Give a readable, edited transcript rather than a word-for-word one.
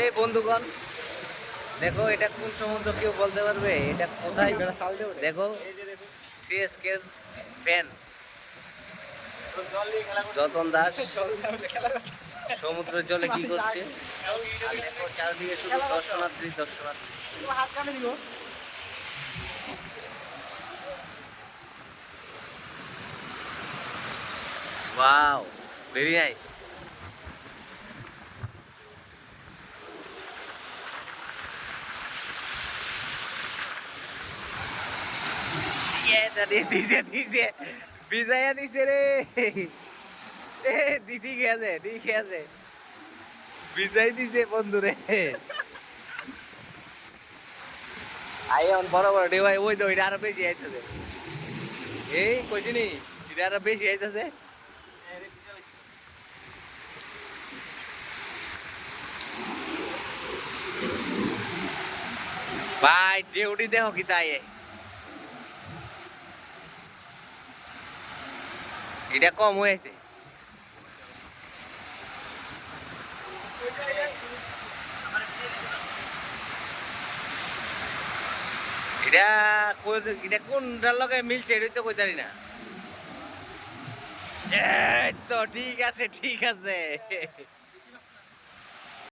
এই বন্ধুগণ, দেখো এটা কোন সমুদ্র, কেউ বলতে পারবে এটা কোথায়? দেখো সিএসকে ফ্যান যতন দাস সমুদ্রের জলে কি করছে। আর দেখো চারদিকে শুধু দর্শনার্থী দর্শনার্থী। Wow, very nice. দিছে দিছে বিজায়া দিছে রে। ঠিক আছে ঠিক আছে, বিজয় দিছে বন্ধু রে। আইন বড় বড় ডেবাই ওই তো এটা আরো বেশি আইতেছে। এই কইছিনি এটা আরো বেশি আইতেছে। ভাই ডিউটি দেখো কি তাই, এটা কম হয়েছে। এটা এটা কোনটার লগে মিলছে এটা তো কই জানি না। এই তো ঠিক আছে ঠিক আছে।